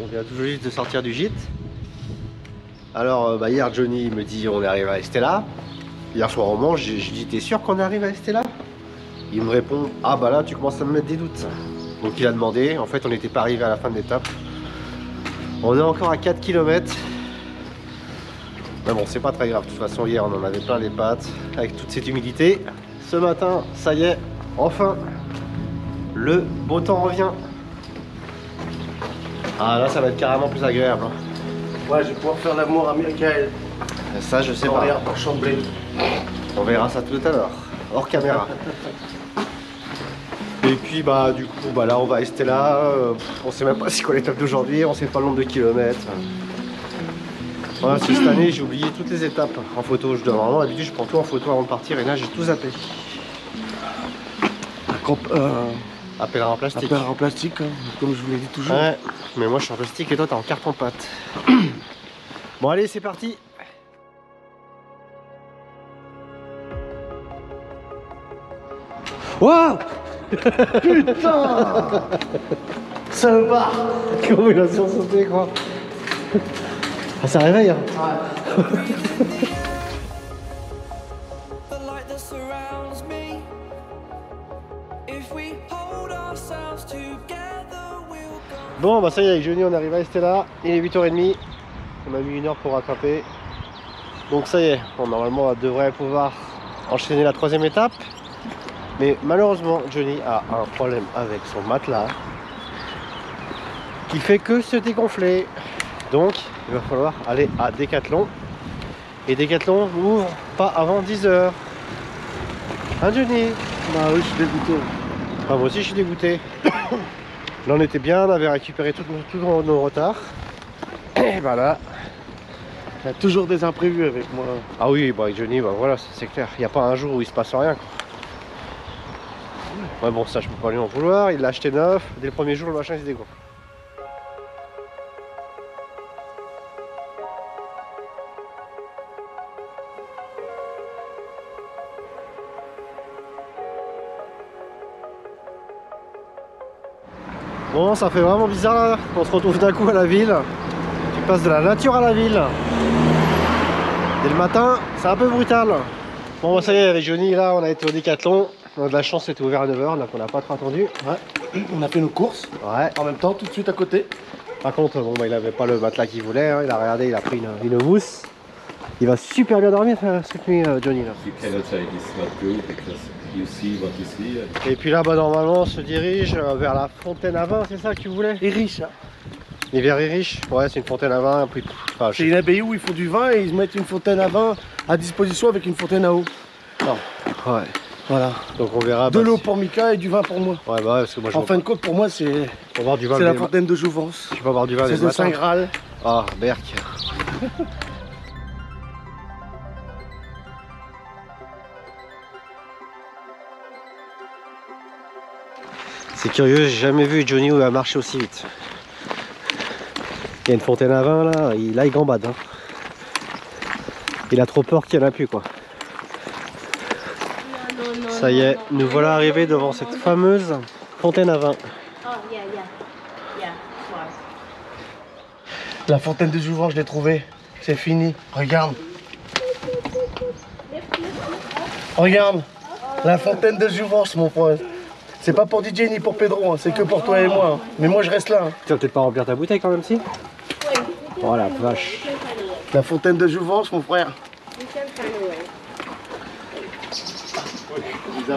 On vient tout juste de sortir du gîte. Alors bah, hier Johnny me dit on est arrivé à Estella. Hier soir on mange, je dis t'es sûr qu'on arrive à Estella? Il me répond ah bah là tu commences à me mettre des doutes. Donc il a demandé, en fait on n'était pas arrivé à la fin de l'étape. On est encore à 4 km. Mais bon c'est pas très grave, de toute façon hier on en avait plein les pattes avec toute cette humidité. Ce matin ça y est, enfin le beau temps revient. Ah là ça va être carrément plus agréable. Ouais, je vais pouvoir faire l'amour à Michael. Ça je sais pas. Pour chambrer. On verra ça tout à l'heure, hors caméra. Et puis bah du coup bah là on va à Estella. On sait même pas c'est quoi l'étape d'aujourd'hui, on sait pas le nombre de kilomètres. Voilà, cette année j'ai oublié toutes les étapes en photo. Je dois vraiment d'habitude je prends tout en photo avant de partir et là j'ai tout zappé. Appel en plastique. Appel en plastique, hein, comme je vous l'ai dit toujours. Ouais, mais moi je suis en plastique et toi t'es en carton pâte. Bon allez c'est parti. Waouh. Putain. Salopard. Comment il a sursauté quoi. Ah ça réveille hein. Ouais. Bon bah ça y est avec Johnny on arrive à Estella, il est 8h30, on a mis 1 heure pour rattraper. Donc ça y est, bon, normalement on devrait pouvoir enchaîner la 3e étape. Mais malheureusement Johnny a un problème avec son matelas qui fait que se dégonfler. Donc il va falloir aller à Decathlon. Et Decathlon ouvre pas avant 10h. Hein Johnny? Bah oui, je suis dégoûté. Ah, moi aussi je suis dégoûté. Là on était bien, on avait récupéré tous nos retards. Et bah là. Il y a toujours des imprévus avec moi. Ah oui, bah avec Johnny, bah voilà, c'est clair. Il n'y a pas un jour où il se passe rien. Quoi. Ouais bon ça je peux pas lui en vouloir, il l'a acheté neuf, dès le premier jour le machin il se dégonfle. Bon ça fait vraiment bizarre là, on se retrouve d'un coup à la ville. Tu passes de la nature à la ville. Dès le matin, c'est un peu brutal. Bon bah ça y est avec Johnny là on a été au Decathlon. On a de la chance c'était ouvert à 9h donc on n'a pas trop attendu. Ouais. On a fait nos courses. Ouais. En même temps, tout de suite à côté. Par contre bon bah il avait pas le matelas qu'il voulait, hein. Il a regardé, il a pris une mousse. Il va super bien dormir cette nuit Johnny là. Et puis là bah normalement on se dirige vers la fontaine à vin, c'est ça que tu voulais? Et riche. Hein. Et vers Irish, ouais c'est une fontaine à vin. Enfin, c'est une abbaye où ils font du vin et ils mettent une fontaine à vin à disposition avec une fontaine à eau. Non. Ouais. Voilà. Donc on verra. De l'eau pour Mika et du vin pour moi. Ouais bah ouais, parce que moi je en fin de compte pour moi c'est la fontaine de Jouvence. Tu peux boire du vin c'est le Saint Graal. Ah Berk. C'est curieux, j'ai jamais vu Johnny où il a marché aussi vite. Il y a une fontaine à vin là, il gambade. Hein. Il a trop peur qu'il n'y en a plus quoi. Ça y est, nous voilà arrivés devant cette fameuse fontaine à vin. La fontaine de Jouvence, je l'ai trouvée. C'est fini. Regarde. Regarde. La fontaine de Jouvence, mon frère. C'est pas pour DJ ni pour Pedro, hein. C'est que pour toi et moi. Hein. Mais moi je reste là. Hein. Tu vas peut-être pas remplir ta bouteille quand même si? Oh la vache. La fontaine de Jouvence, mon frère.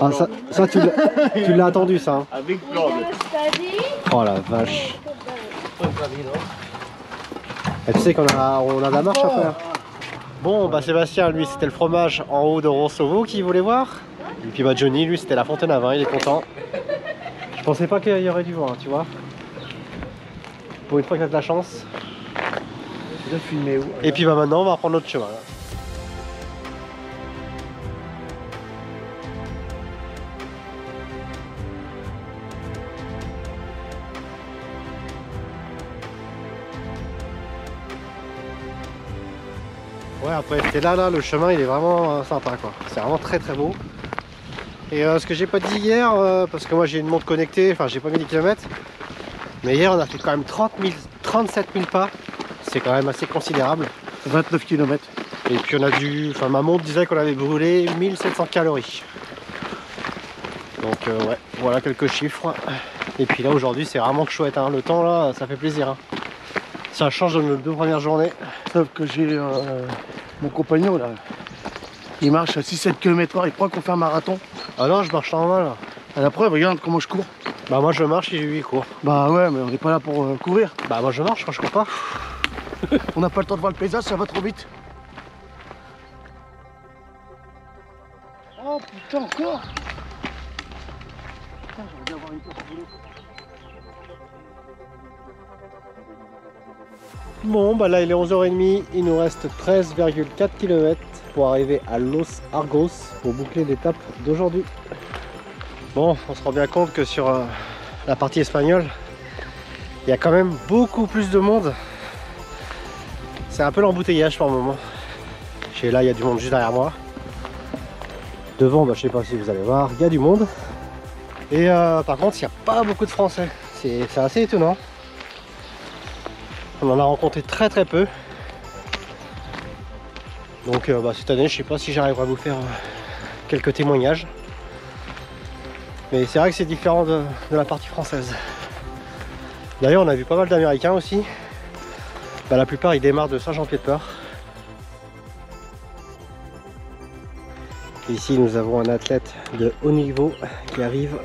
Ah, ça tu l'as attendu ça. Hein. Oh la vache. Et tu sais qu'on a de la marche à faire. Bon bah Sébastien lui c'était le fromage en haut de Roncevaux qu'il voulait voir. Et puis bah Johnny lui c'était la fontaine à vin, il est content. Je pensais pas qu'il y aurait du vent hein, tu vois. Pour une fois que t'as de la chance. Et puis bah maintenant on va reprendre notre chemin. Là. Ouais après c'était là le chemin il est vraiment sympa quoi. C'est vraiment très beau. Et ce que j'ai pas dit hier, parce que moi j'ai une montre connectée, enfin j'ai pas mis les kilomètres. Mais hier on a fait quand même 30 37 000 pas, c'est quand même assez considérable. 29 km. Et puis on a dû, enfin ma montre disait qu'on avait brûlé 1700 calories. Donc ouais, voilà quelques chiffres. Et puis là aujourd'hui c'est vraiment chouette, hein. Le temps là, ça fait plaisir. Hein. Ça change de nos 2 premières journées. Sauf que j'ai mon compagnon là, il marche à 6-7 km/h, il croit qu'on fait un marathon. Ah non, je marche normal. À la preuve, regarde comment je cours. Bah moi je marche et lui il court. Bah ouais, mais on n'est pas là pour courir. Bah moi je marche, moi je cours pas. On n'a pas le temps de voir le paysage, ça va trop vite. Oh putain, encore. Putain, j'aurais dû avoir une place au boulot. Bon bah là il est 11h30, il nous reste 13,4 km pour arriver à Los Argos pour boucler l'étape d'aujourd'hui. Bon, on se rend bien compte que sur la partie espagnole, il y a quand même beaucoup plus de monde. C'est un peu l'embouteillage par moment. Chez là, il y a du monde juste derrière moi. Devant, bah, je sais pas si vous allez voir, il y a du monde. Et par contre, il n'y a pas beaucoup de Français. C'est assez étonnant. On en a rencontré très peu. Donc bah, cette année, je sais pas si j'arriverai à vous faire quelques témoignages. Mais c'est vrai que c'est différent de la partie française. D'ailleurs, on a vu pas mal d'Américains aussi. Bah, la plupart, ils démarrent de Saint-Jean-Pied-de-Port. Ici, nous avons un athlète de haut niveau qui arrive.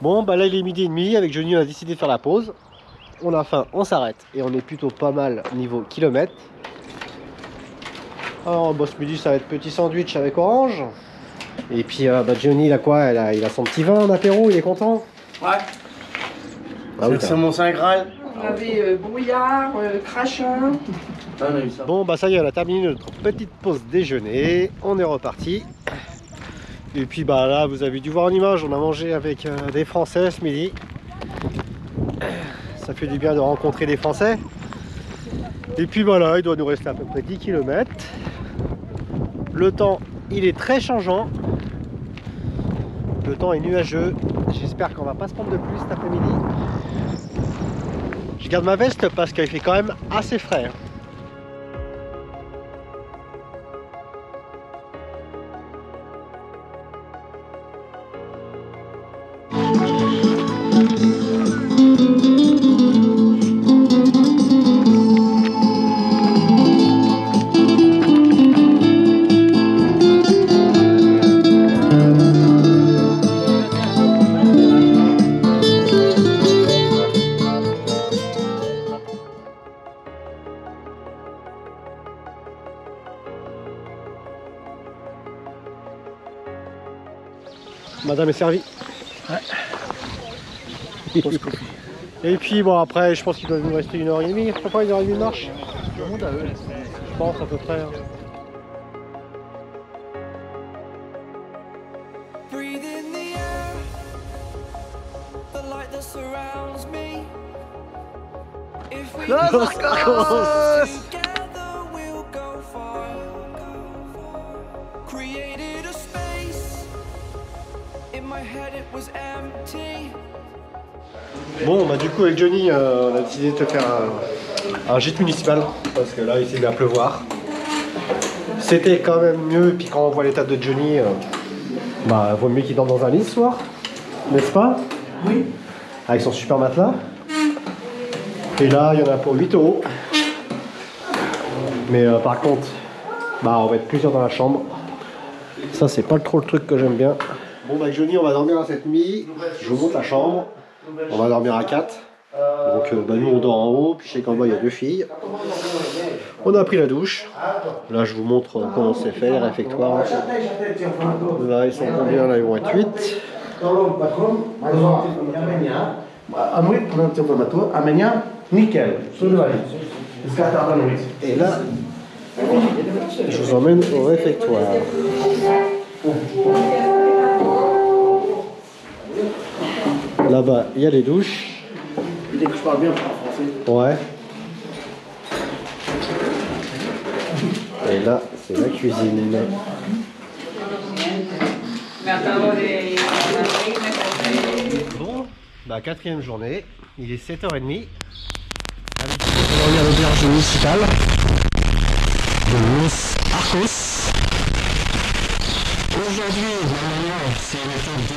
Bon bah là il est 12h30, avec Johnny on a décidé de faire la pause. On a faim, on s'arrête et on est plutôt pas mal niveau kilomètres. Alors bon, ce midi ça va être petit sandwich avec orange. Et puis bah, Johnny il a quoi, il a son petit vin en apéro, il est content. Ouais. Ah oui, c'est mon Saint Graal. On avait brouillard, crachin. Ah, on a eu ça. Bon bah ça y est, on a terminé notre petite pause déjeuner, on est reparti. Et puis bah là vous avez dû voir en image, on a mangé avec des Français ce midi. Ça fait du bien de rencontrer des Français. Et puis voilà, il doit nous rester à peu près 10 km. Le temps il est très changeant. Le temps est nuageux. J'espère qu'on va pas se prendre de pluie cet après-midi. Je garde ma veste parce qu'il fait quand même assez frais. Madame est servie. Ouais. Et puis bon après je pense qu'il doit nous rester 1h30, je sais pas, 1h30 de marche. Je pense à peu près. Hein. Los Argos. Bon bah du coup avec Johnny on a décidé de te faire un gîte municipal parce que là il s'est mis à pleuvoir. C'était quand même mieux, puis quand on voit l'état de Johnny, bah vaut mieux qu'il dorme dans un lit ce soir, n'est-ce pas? Oui. Avec son super matelas. Et là il y en a pour 8 €. Mais par contre, bah on va être plusieurs dans la chambre. Ça c'est pas trop le truc que j'aime bien. Bon bah avec Johnny on va dormir à cette nuit. Je vous montre la chambre. On va dormir à 4. Donc bah, nous on dort en haut, puis chez Camba il y a 2 filles. On a pris la douche. Là je vous montre comment c'est fait, les réfectoires. Là ils sont combien? Là ils vont être 8. Et là je vous emmène au réfectoire. Là-bas, il y a les douches. Dès que je parle bien, je parle français. Ouais. Et là, c'est la cuisine. Bon, bah quatrième journée, il est 7h30. On est à l'auberge municipale de Los Arcos. Aujourd'hui, normalement, c'est une étape de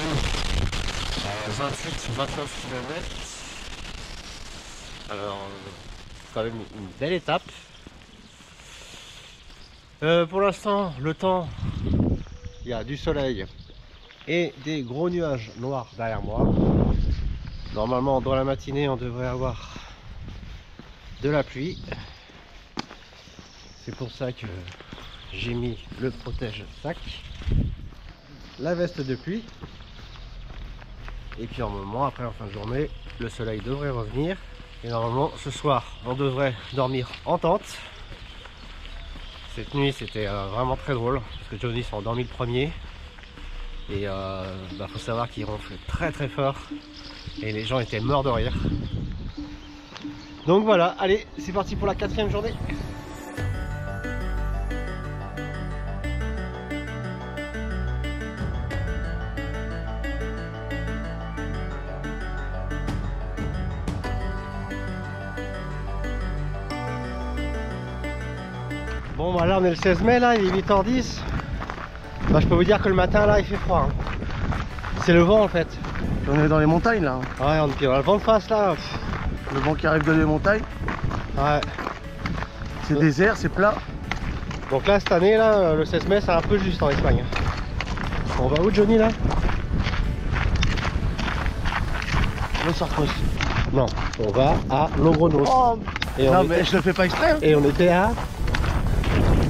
28-29 km. Alors, quand même une belle étape. Pour l'instant, le temps, il y a du soleil et des gros nuages noirs derrière moi. Normalement, dans la matinée, on devrait avoir de la pluie. C'est pour ça que j'ai mis le protège-sac, la veste de pluie. Et puis normalement, après en fin de journée, le soleil devrait revenir. Et normalement, ce soir, on devrait dormir en tente. Cette nuit, c'était vraiment très drôle parce que Johnny s'est endormi le premier. Et faut savoir qu'il ronfle très très fort. Et les gens étaient morts de rire. Donc voilà, allez, c'est parti pour la quatrième journée. Bon bah là on est le 16 mai là, il est 8h10. Bah je peux vous dire que le matin là il fait froid. Hein. C'est le vent en fait. On est dans les montagnes là. Ouais, on a le vent de face là. Le vent qui arrive de les montagnes. Ouais. C'est désert, c'est plat. Donc là cette année là, le 16 mai c'est un peu juste en Espagne. On va où Johnny là? Los Arcos. Non, on va à Logroños. Oh, et non on mais je le fais pas exprès. Hein. Et on était à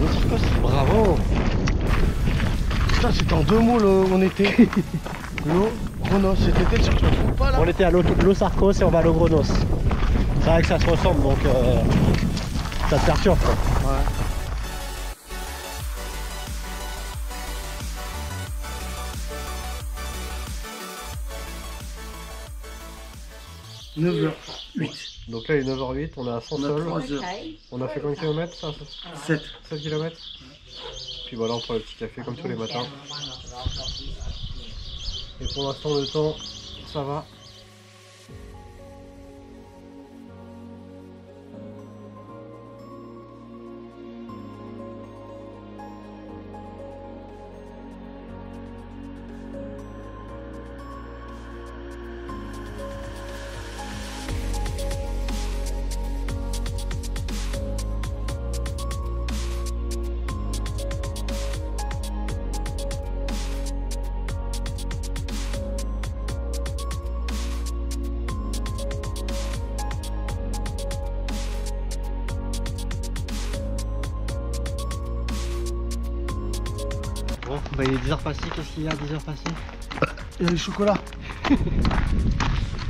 Los Arcos. Bravo. Putain, c'était en deux mots là, on était. Logroños, c'était sûr que je me trompe pas là. On était à Los Arcos et on va à Logroños. C'est vrai que ça se ressemble donc ça te perturbe quoi. Ouais. h 08. Donc là il est 9h08, on est à Sansol. 3h. On a fait combien de kilomètres ça? 7. 7 km. Puis voilà, on prend le petit café comme tous les matins. Et pour l'instant le temps, ça va. Bon, bah il est 10h passées, qu'est-ce qu'il y a à 10h passées? Il y a du chocolat.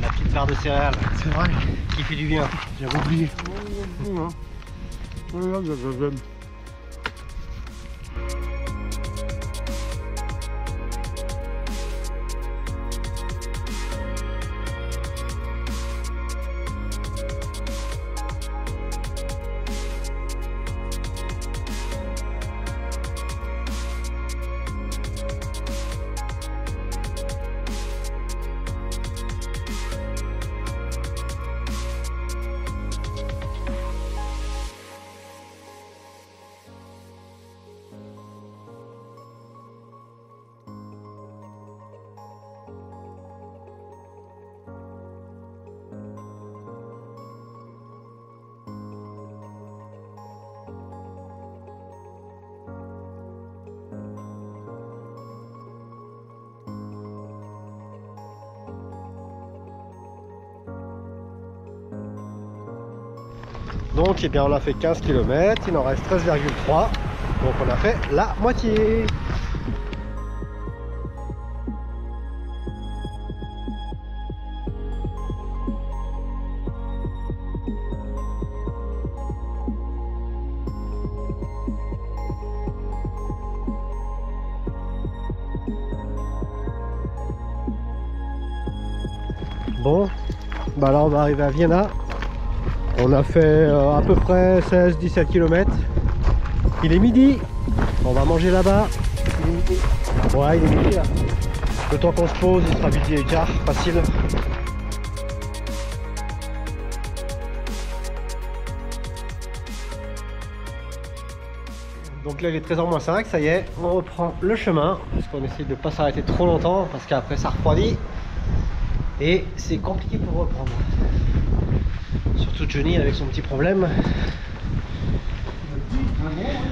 La petite barre de céréales. C'est vrai. Qui fait du bien. J'avais oublié. Donc eh bien, on a fait 15 km, il en reste 13,3. Donc on a fait la moitié. Bon, bah là on va arriver à Vienna. On a fait à peu près 16-17 km. Il est midi. On va manger là-bas. Il est midi. Ouais, il est midi là. Le temps qu'on se pose, il sera midi et quart, facile. Donc là il est 13h-5, ça y est, on reprend le chemin. Parce qu'on essaie de ne pas s'arrêter trop longtemps, parce qu'après ça refroidit. Et c'est compliqué pour reprendre. Surtout Johnny avec son petit problème.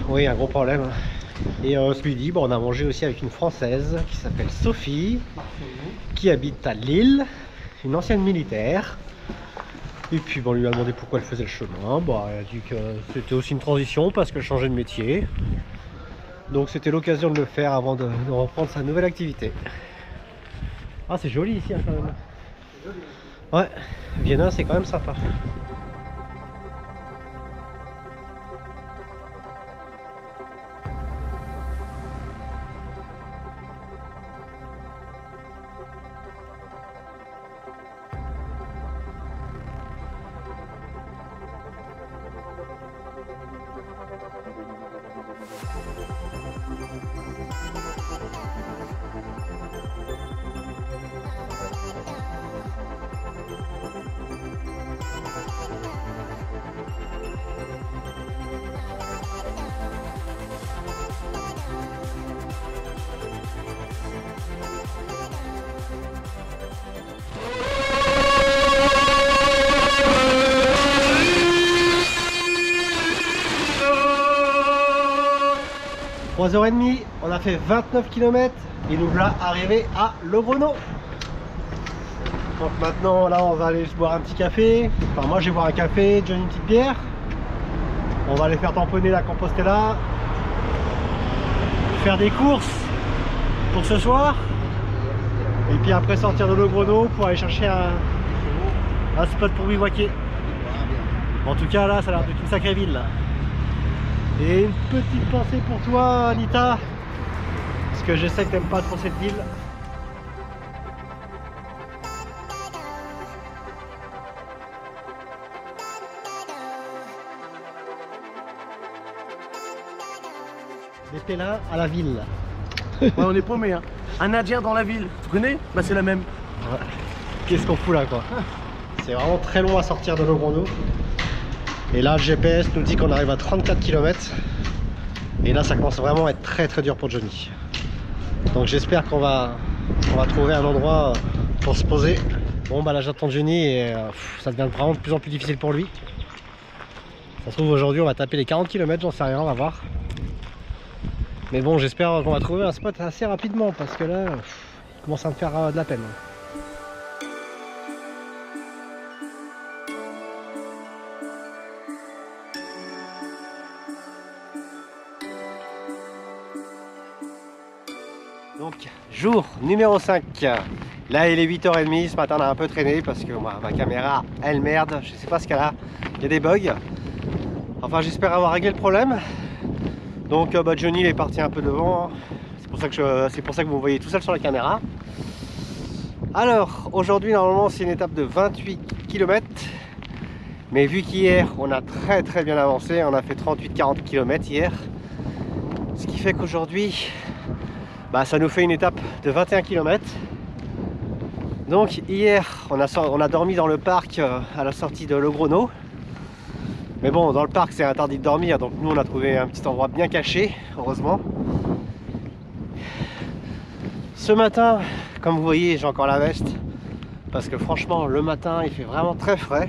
Oui, un gros problème. Et ce midi, bon, on a mangé aussi avec une Française qui s'appelle Sophie, qui habite à Lille, une ancienne militaire. Et puis bon, on lui a demandé pourquoi elle faisait le chemin. Bon, elle a dit que c'était aussi une transition parce qu'elle changeait de métier. Donc c'était l'occasion de le faire avant de reprendre sa nouvelle activité. Ah, c'est joli ici hein, quand même. Ouais, Vienna c'est quand même sympa. « 3h30, on a fait 29 km et nous voilà arrivés à Logrosno. Donc maintenant là on va aller se boire un petit café. Enfin moi je vais boire un café, Johnny une petite bière. On va aller faire tamponner la Compostela. Faire des courses pour ce soir. Et puis après sortir de Logrosno pour aller chercher un spot pour bivouaquer. En tout cas là ça a l'air d'être une sacrée ville là. Et une petite pensée pour toi Anita, parce que je sais que t'aimes pas trop cette ville. Les pélins à la ville. Ouais, on est paumé, hein. Un Indien dans la ville, tu connais? Bah c'est la même. Ouais. Qu'est-ce qu'on fout là quoi? C'est vraiment très long à sortir de Logrosno. Et là le GPS nous dit qu'on arrive à 34 km. Et là ça commence vraiment à être très dur pour Johnny. Donc j'espère qu'on va trouver un endroit pour se poser. Bon bah là j'attends Johnny et ça devient vraiment de plus en plus difficile pour lui. Ça se trouve aujourd'hui on va taper les 40 km, j'en sais rien, on va voir. Mais bon j'espère qu'on va trouver un spot assez rapidement parce que là il commence à me faire de la peine. Donc jour numéro 5. Là il est 8h30, ce matin on a un peu traîné parce que moi, ma caméra elle merde, je sais pas ce qu'elle a, il y a des bugs. Enfin j'espère avoir réglé le problème. Donc bah, Johnny il est parti un peu devant, c'est pour ça que vous me voyez tout seul sur la caméra. Alors aujourd'hui normalement c'est une étape de 28 km. Mais vu qu'hier on a très bien avancé, on a fait 38-40 km hier. Ce qui fait qu'aujourd'hui bah, ça nous fait une étape de 21 km. Donc hier on a dormi dans le parc à la sortie de Logrosno. Mais bon dans le parc c'est interdit de dormir, donc nous on a trouvé un petit endroit bien caché, heureusement. Ce matin, comme vous voyez, j'ai encore la veste. Parce que franchement le matin il fait vraiment très frais.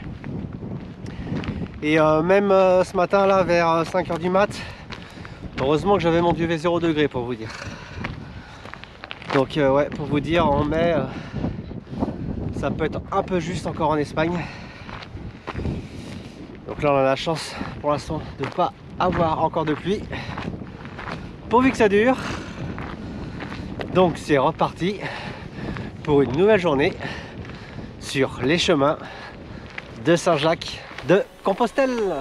Et même ce matin là vers 5h du mat, heureusement que j'avais mon duvet 0 degré pour vous dire. Donc ouais, pour vous dire, en mai, ça peut être un peu juste encore en Espagne. Donc là on a la chance pour l'instant de ne pas avoir encore de pluie. Pourvu que ça dure. Donc c'est reparti pour une nouvelle journée sur les chemins de Saint-Jacques de Compostelle.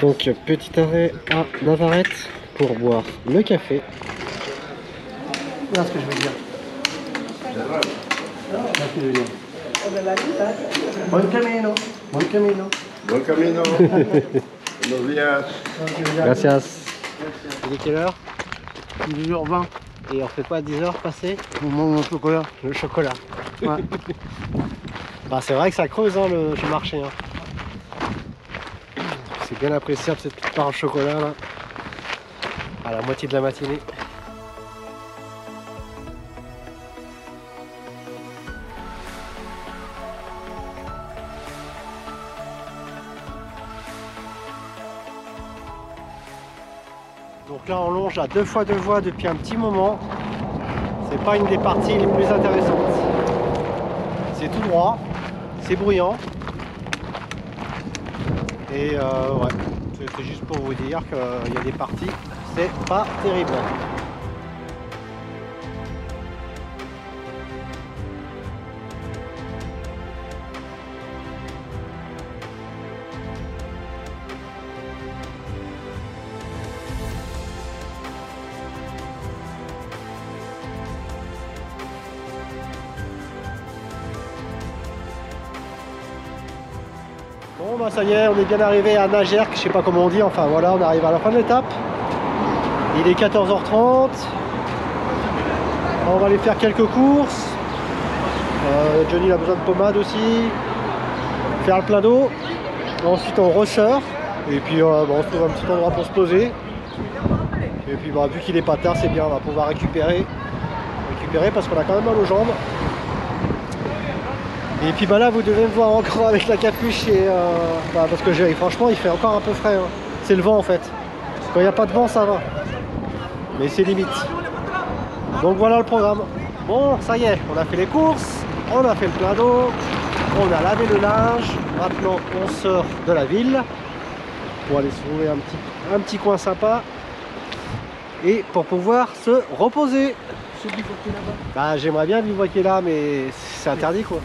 Donc petit arrêt à Navarrete pour boire le café. Voilà ce que je veux dire. Voilà ce que je veux dire. Buen camino. Buen camino. Bon camino. Buenos días. Gracias. Il est quelle heure? 10h20. Et on fait pas 10 heures passer? On mange mon chocolat. Le chocolat. Ouais. Bah c'est vrai que ça creuse hein, le marché. Hein. C'est bien appréciable cette petite part au chocolat là. À la moitié de la matinée. Donc là on longe à 2 fois 2 voies depuis un petit moment. C'est pas une des parties les plus intéressantes. C'est tout droit, c'est bruyant. Et ouais, c'est juste pour vous dire qu'il y a des parties, c'est pas terrible. Bon bah ça y est, on est bien arrivé à Nagerque, je sais pas comment on dit, enfin voilà, on arrive à la fin de l'étape. Il est 14h30. On va aller faire quelques courses. Johnny a besoin de pommade aussi. Faire le plein d'eau. Ensuite on ressort. Et puis bon, on se trouve un petit endroit pour se poser. Et puis bah, vu qu'il est pas tard, c'est bien, on va pouvoir récupérer parce qu'on a quand même mal aux jambes. Et puis bah là vous devez me voir encore avec la capuche et parce que franchement il fait encore un peu frais hein. C'est le vent en fait. Quand il n'y a pas de vent ça va. Mais c'est limite. Donc voilà le programme. Bon ça y est, on a fait les courses, on a fait le plein d'eau, on a lavé le linge. Maintenant on sort de la ville pour aller se trouver un petit coin sympa. Et pour pouvoir se reposer. Bah j'aimerais bien bivouaquer là mais c'est interdit quoi.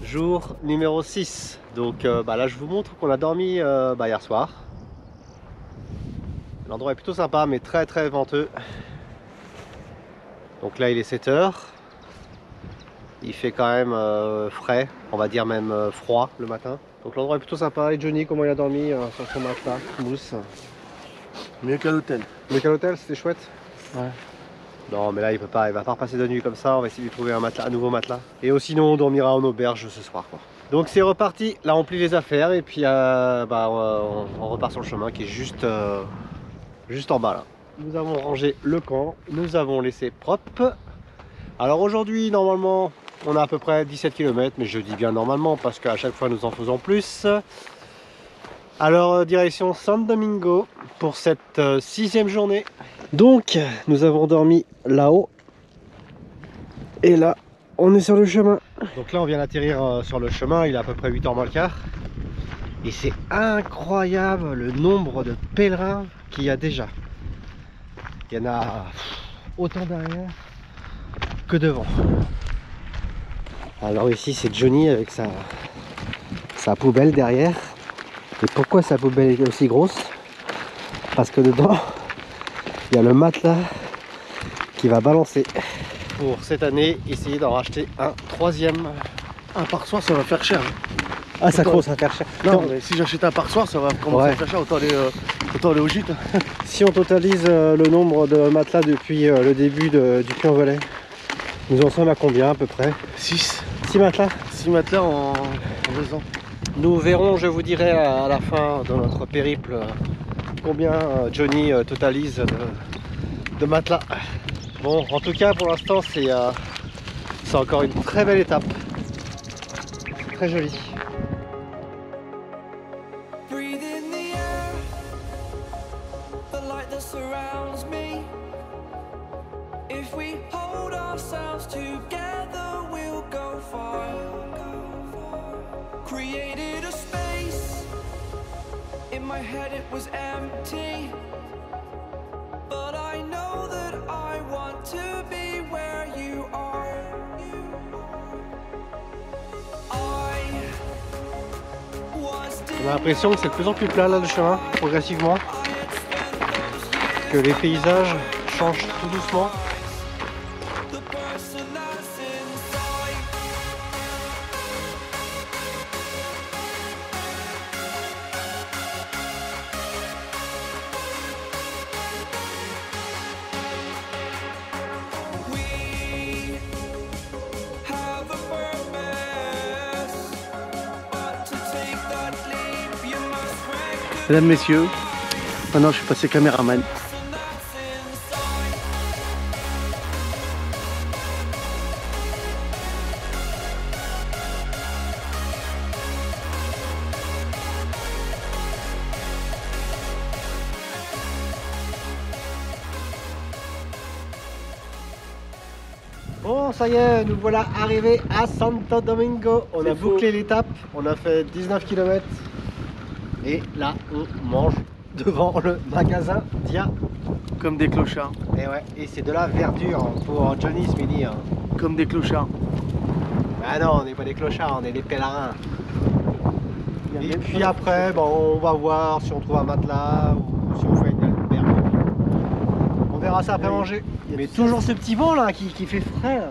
Jour numéro 6. Donc là je vous montre qu'on a dormi hier soir. L'endroit est plutôt sympa mais très venteux. Donc là il est 7 h. Il fait quand même frais, on va dire même froid le matin. Donc l'endroit est plutôt sympa. Et Johnny, comment il a dormi sur son matelas mousse? Mieux qu'à l'hôtel. Mieux qu'à l'hôtel, c'était chouette. Ouais. Non mais là il va pas repasser de nuit comme ça, on va essayer de lui trouver un nouveau matelas. Et sinon on dormira en auberge ce soir quoi. Donc c'est reparti, là on plie les affaires et puis on repart sur le chemin qui est juste en bas là. Nous avons rangé le camp, nous avons laissé propre. Alors aujourd'hui normalement on a à peu près 17 km, mais je dis bien normalement parce qu'à chaque fois nous en faisons plus. Alors direction San Domingo pour cette 6e journée. Donc nous avons dormi là-haut et là on est sur le chemin. Donc là on vient d'atterrir sur le chemin, il est à peu près 8h moins le quart. Et c'est incroyable le nombre de pèlerins qu'il y a déjà. Il y en a autant derrière que devant. Alors ici c'est Johnny avec sa poubelle derrière. Et pourquoi sa poubelle est aussi grosse? Parce que dedans il y a le matelas qui va balancer. Pour cette année, essayer d'en racheter un 3e. Un par-soir, ça va faire cher. Ah, ça commence à faire cher. Non, mais si j'achète un par-soir, ça va commencer à faire cher. Autant aller au gîte. Si on totalise le nombre de matelas depuis le début du Puy-en-Velay, nous en sommes à combien à peu près? 6 matelas. 6 matelas en 2 ans. Nous verrons, je vous dirai à la fin de notre périple combien Johnny totalise de matelas. Bon, en tout cas pour l'instant c'est encore une très belle étape. Très jolie. my head it was empty, but I know that I want to be where you are. On a l'impression que c'est de plus en plus plat là le chemin, progressivement. Que les paysages changent tout doucement. Mesdames, messieurs, maintenant je suis passé caméraman. Bon, ça y est, nous voilà arrivés à Santo Domingo. On a bouclé l'étape, on a fait 19 km. Et là, on mange devant le magasin Dia. Comme des clochards. Et ouais, et c'est de la verdure pour Johnny ce midi. Hein. Comme des clochards. Ah non, on n'est pas des clochards, on est des pèlerins. Et puis après, bon, on va voir si on trouve un matelas ou si on fait une albergue. On verra ça après manger. Mais toujours ce petit vent là qui fait frais. Là.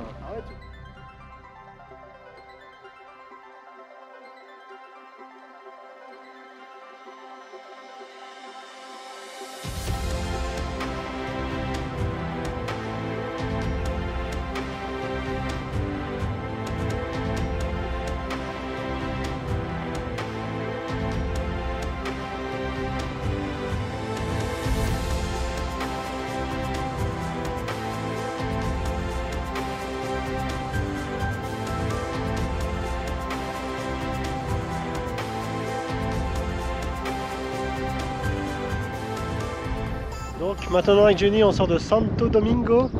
Donc maintenant avec Jenny on sort de Santo Domingo.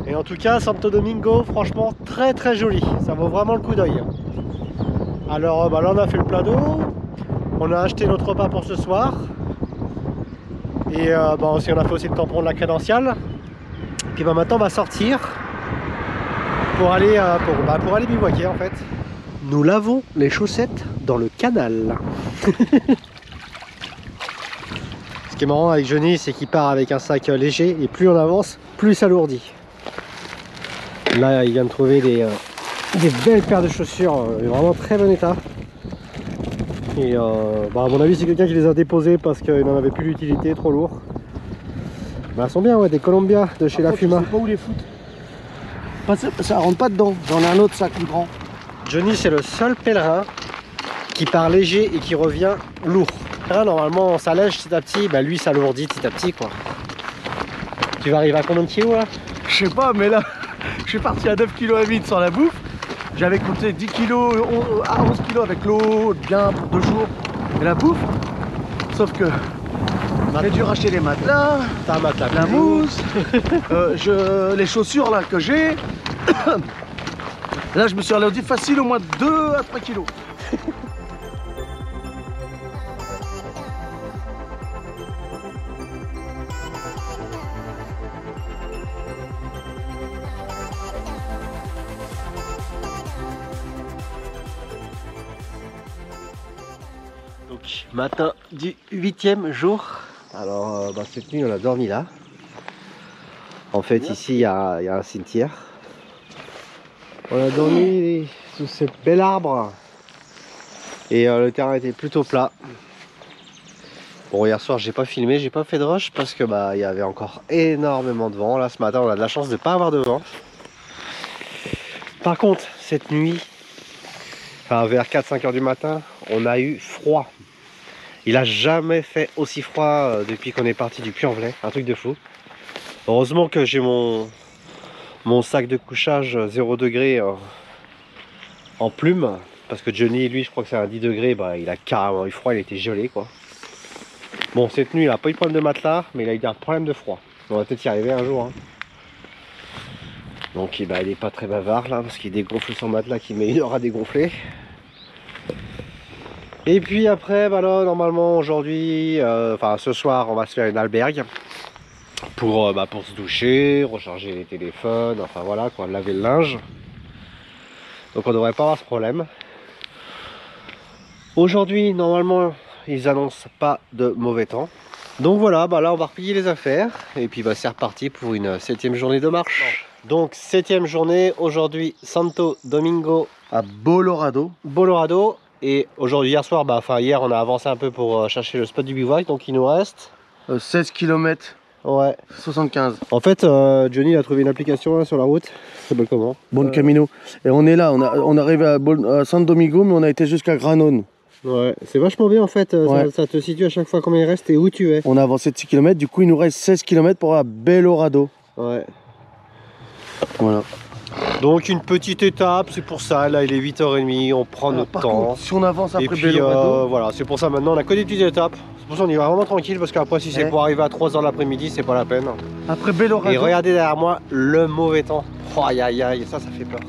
Et en tout cas Santo Domingo franchement très très joli. Ça vaut vraiment le coup d'œil. Alors là on a fait le plein d'eau. On a acheté notre repas pour ce soir. Et aussi on a fait aussi le tampon de la crédentiale. Et puis maintenant on va sortir pour aller, pour aller bivouaquer en fait. Nous lavons les chaussettes dans le canal. Ce qui est marrant avec Johnny, c'est qu'il part avec un sac léger et plus on avance, plus il s'alourdit. Là, il vient de trouver des belles paires de chaussures, vraiment très bon état. Et à mon avis, c'est quelqu'un qui les a déposées parce qu'il n'en avait plus d'utilité, trop lourd. Elles sont bien, ouais, des Columbia de chez La Fuma. Je sais pas où les foutre. Ça rentre pas dedans, j'en ai un autre sac plus grand. Johnny, c'est le seul pèlerin qui part léger et qui revient lourd. Normalement on s'allège petit à petit, lui s'alourdit petit à petit quoi. Tu vas arriver à combien de kilos là? Je sais pas, mais là je suis parti à 9,8 kg sans la bouffe. J'avais compté 10 kg à 11 kg avec l'eau bien pour 2 jours et la bouffe. Sauf que j'ai dû racheter les matelas, un matelas, la mousse, les chaussures là que j'ai. Là je me suis alourdi facile au moins 2 à 3 kg. Donc matin du 8e jour. Alors cette nuit on a dormi là. En fait ici il y a un cimetière. On a dormi sous ce bel arbre. Et le terrain était plutôt plat. Bon, hier soir j'ai pas filmé, j'ai pas fait de rush parce que il y avait encore énormément de vent. Là ce matin on a de la chance de pas avoir de vent. Par contre cette nuit, vers 4-5 heures du matin, on a eu froid. Il a jamais fait aussi froid depuis qu'on est parti du Puy-en-Velay, un truc de fou. Heureusement que j'ai mon sac de couchage 0 degré en plume, parce que Johnny lui je crois que c'est un 10 degrés, il a carrément eu froid, il était gelé quoi. Bon cette nuit il a pas eu de problème de matelas, mais il a eu un problème de froid. On va peut-être y arriver un jour. Hein. Donc il est pas très bavard là, parce qu'il dégonfle son matelas qui met 1 heure à dégonfler. Et puis après, bah là, normalement aujourd'hui, enfin ce soir, on va se faire une albergue pour se doucher, recharger les téléphones, enfin voilà quoi, laver le linge. Donc on devrait pas avoir ce problème. Aujourd'hui, normalement, ils annoncent pas de mauvais temps. Donc voilà, bah là on va replier les affaires et puis bah, c'est reparti pour une 7e journée de marche. Donc 7e journée, aujourd'hui Santo Domingo À Bolorado. Bolorado. Et aujourd'hui, hier soir, hier on a avancé un peu pour chercher le spot du bivouac, donc il nous reste 16 km ouais 75. En fait Johnny a trouvé une application là, sur la route, ça s'appelle comment? Bon Camino. Et on est là, on arrive à San Domingo, mais on a été jusqu'à Granón. Ouais, c'est vachement bien en fait, Ouais. ça te situe à chaque fois combien il reste et où tu es. On a avancé de 6 km, du coup il nous reste 16 km pour aller à Belorado. Ouais. Voilà. Donc une petite étape, c'est pour ça, là il est 8h30, on prend Alors, notre par temps. contre, si on avance Et après puis Belorado, voilà, c'est pour ça maintenant on a que des petites étapes. C'est pour ça on y va vraiment tranquille parce qu'après si c'est Ouais. pour arriver à 3h de l'après-midi, c'est pas la peine. après Belorado, Et regardez derrière moi le mauvais temps. Oh aïe aïe aïe, ça fait peur.